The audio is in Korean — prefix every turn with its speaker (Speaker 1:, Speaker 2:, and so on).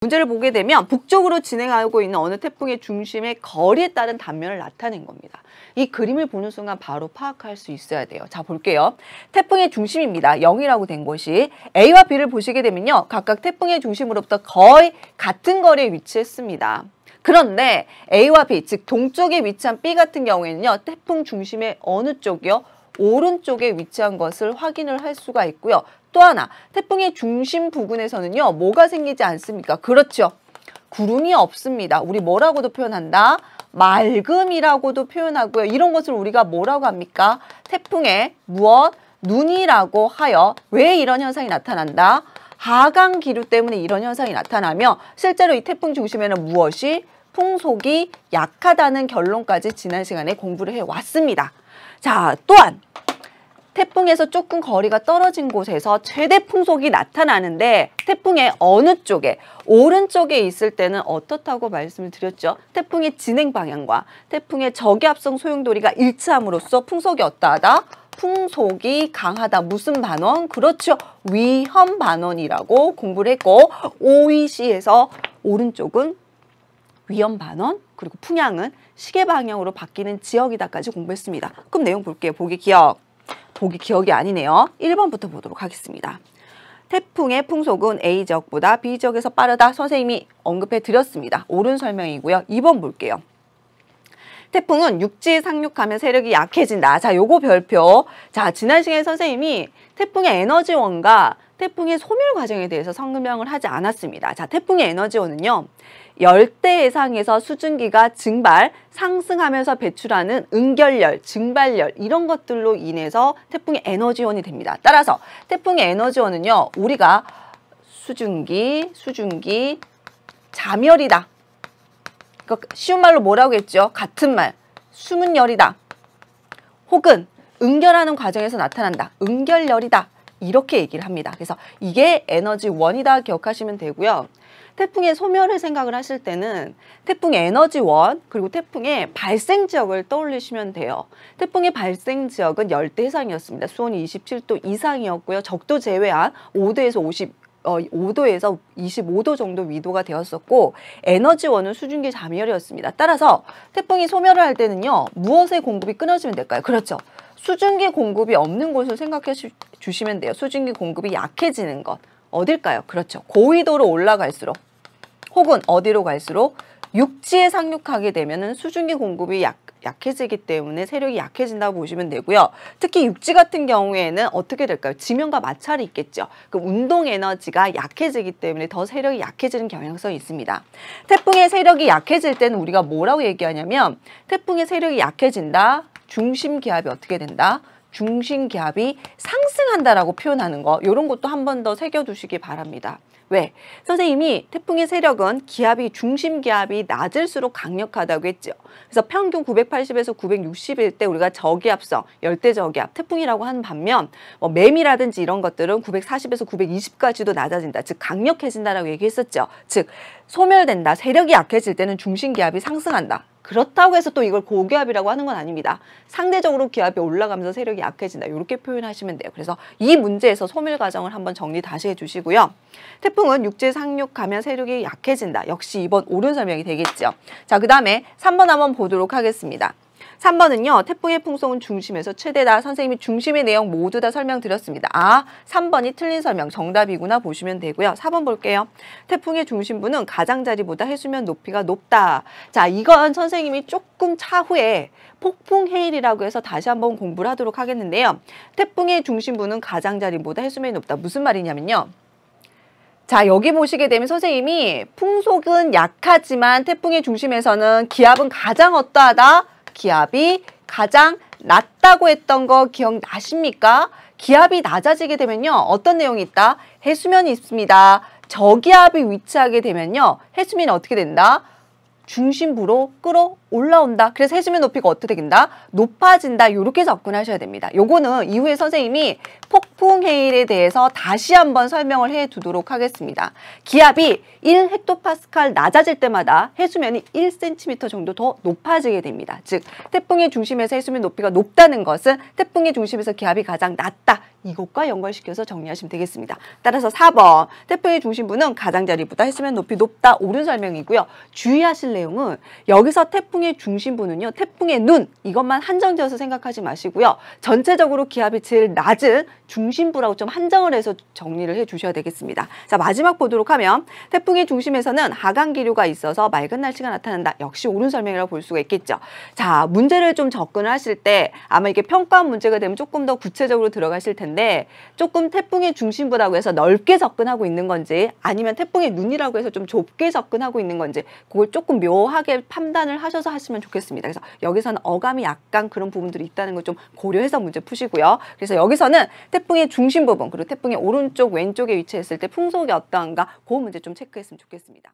Speaker 1: 문제를 보게 되면 북쪽으로 진행하고 있는 어느 태풍의 중심의 거리에 따른 단면을 나타낸 겁니다. 이 그림을 보는 순간 바로 파악할 수 있어야 돼요. 자, 볼게요. 태풍의 중심입니다. 0이라고 된 곳이 A와 B를 보시게 되면요. 각각 태풍의 중심으로부터 거의 같은 거리에 위치했습니다. 그런데 A와 B, 즉 동쪽에 위치한 B 같은 경우에는요. 태풍 중심의 어느 쪽이요? 오른쪽에 위치한 것을 확인을 할 수가 있고요. 또 하나, 태풍의 중심 부근에서는요. 뭐가 생기지 않습니까? 그렇죠. 구름이 없습니다. 우리 뭐라고도 표현한다? 맑음이라고도 표현하고요. 이런 것을 우리가 뭐라고 합니까? 태풍의 무엇? 눈이라고 하여 왜 이런 현상이 나타난다? 하강 기류 때문에 이런 현상이 나타나며 실제로 이 태풍 중심에는 무엇이? 풍속이 약하다는 결론까지 지난 시간에 공부를 해왔습니다. 자, 또한 태풍에서 조금 거리가 떨어진 곳에서 최대 풍속이 나타나는데 태풍의 어느 쪽에, 오른쪽에 있을 때는 어떻다고 말씀을 드렸죠? 태풍의 진행 방향과 태풍의 저기압성 소용돌이가 일치함으로써 풍속이 어떠하다? 풍속이 강하다. 무슨 반원? 그렇죠. 위험 반원이라고 공부를 했고 OEC에서 오른쪽은 위험 반원, 그리고 풍향은 시계 방향으로 바뀌는 지역이다까지 공부했습니다. 그럼 내용 볼게요. 보기 기억. 보기 기억이 아니네요. 1번부터 보도록 하겠습니다. 태풍의 풍속은 A지역보다 B지역에서 빠르다. 선생님이 언급해 드렸습니다. 옳은 설명이고요. 2번 볼게요. 태풍은 육지에 상륙하면 세력이 약해진다. 자, 요거 별표. 자, 지난 시간에 선생님이 태풍의 에너지원과 태풍의 소멸 과정에 대해서 설명을 하지 않았습니다. 자, 태풍의 에너지원은요. 열대 해상에서 수증기가 상승하면서 배출하는 응결열, 증발열 이런 것들로 인해서 태풍의 에너지원이 됩니다. 따라서 태풍의 에너지원은요. 우리가 수증기, 자멸이다. 그러니까 쉬운 말로 뭐라고 했죠? 같은 말, 숨은 열이다. 혹은 응결하는 과정에서 나타난다. 응결열이다. 이렇게 얘기를 합니다. 그래서 이게 에너지원이다 기억하시면 되고요. 태풍의 소멸을 생각을 하실 때는 태풍의 에너지원 그리고 태풍의 발생 지역을 떠올리시면 돼요. 태풍의 발생 지역은 열대 해상이었습니다. 수온이 27도 이상이었고요. 적도 제외한 5도에서 25도 정도 위도가 되었었고 에너지원은 수증기 자멸이었습니다. 따라서 태풍이 소멸을 할 때는요. 무엇의 공급이 끊어지면 될까요? 그렇죠. 수증기 공급이 없는 곳을 생각해 주시면 돼요. 수증기 공급이 약해지는 것. 어딜까요? 그렇죠. 고위도로 올라갈수록 혹은 어디로 갈수록 육지에 상륙하게 되면 수증기 공급이 약해지기 때문에 세력이 약해진다고 보시면 되고요. 특히 육지 같은 경우에는 어떻게 될까요? 지면과 마찰이 있겠죠. 그럼 운동 에너지가 약해지기 때문에 더 세력이 약해지는 경향성이 있습니다. 태풍의 세력이 약해질 때는 우리가 뭐라고 얘기하냐면 태풍의 세력이 약해진다. 중심 기압이 어떻게 된다? 중심 기압이 상승한다라고 표현하는 거 이런 것도 한 번 더 새겨두시기 바랍니다. 왜? 선생님이 태풍의 세력은 중심 기압이 낮을수록 강력하다고 했죠. 그래서 평균 980에서 960일 때 우리가 저기압성, 열대 저기압, 태풍이라고 하는 반면 매미라든지 이런 것들은 940에서 920까지도 낮아진다. 즉 강력해진다라고 얘기했었죠. 즉 소멸된다. 세력이 약해질 때는 중심 기압이 상승한다. 그렇다고 해서 또 이걸 고기압이라고 하는 건 아닙니다. 상대적으로 기압이 올라가면서 세력이 약해진다. 이렇게 표현하시면 돼요. 그래서 이 문제에서 소멸 과정을 한번 정리 다시 해주시고요. 태풍은 육지에 상륙하면 세력이 약해진다. 역시 2번 옳은 설명이 되겠죠. 자, 그 다음에 3번 한번 보도록 하겠습니다. 3번은요. 태풍의 풍속은 중심에서 최대다. 선생님이 중심의 내용 모두 다 설명드렸습니다. 3번이 틀린 설명 정답이구나 보시면 되고요. 4번 볼게요. 태풍의 중심부는 가장자리보다 해수면 높이가 높다. 자, 이건 선생님이 조금 차후에 폭풍 해일이라고 해서 다시 한번 공부를 하도록 하겠는데요. 태풍의 중심부는 가장자리보다 해수면이 높다. 무슨 말이냐면요. 자, 여기 보시게 되면 선생님이 풍속은 약하지만 태풍의 중심에서는 기압은 가장 어떠하다? 기압이 가장 낮다고 했던 거 기억나십니까? 기압이 낮아지게 되면요. 어떤 내용이 있다? 해수면이 있습니다. 저기압이 위치하게 되면요. 해수면이 어떻게 된다? 중심부로 끌어올라온다. 그래서 해수면 높이가 어떻게 된다? 높아진다. 이렇게 접근하셔야 됩니다. 요거는 이후에 선생님이 폭풍 해일에 대해서 다시 한번 설명을 해 두도록 하겠습니다. 기압이 1헥토파스칼 낮아질 때마다 해수면이 1cm 정도 더 높아지게 됩니다. 즉 태풍의 중심에서 해수면 높이가 높다는 것은 태풍의 중심에서 기압이 가장 낮다. 이것과 연관시켜서 정리하시면 되겠습니다. 따라서 4번 태풍의 중심부는 가장자리보다 해수면 높이 높다 옳은 설명이고요. 주의하실 내용은 여기서 태풍의 중심부는요. 태풍의 눈 이것만 한정지어서 생각하지 마시고요. 전체적으로 기압이 제일 낮은 중심부라고 좀 한정을 해서 정리를 해주셔야 되겠습니다. 자 마지막 보도록 하면 태풍의 중심에서는 하강 기류가 있어서 맑은 날씨가 나타난다. 역시 옳은 설명이라고 볼 수가 있겠죠. 자 문제를 좀 접근을 하실 때 아마 이게 평가 문제가 되면 조금 더 구체적으로 들어가실 텐데 조금 태풍의 중심부라고 해서 넓게 접근하고 있는 건지 아니면 태풍의 눈이라고 해서 좀 좁게 접근하고 있는 건지 그걸 조금 묘하게 판단을 하셔서 하시면 좋겠습니다. 그래서 여기서는 어감이 약간 그런 부분들이 있다는 걸 좀 고려해서 문제 푸시고요. 그래서 여기서는 태풍의 중심 부분 그리고 태풍의 오른쪽 왼쪽에 위치했을 때 풍속이 어떠한가 그 문제 좀 체크했으면 좋겠습니다.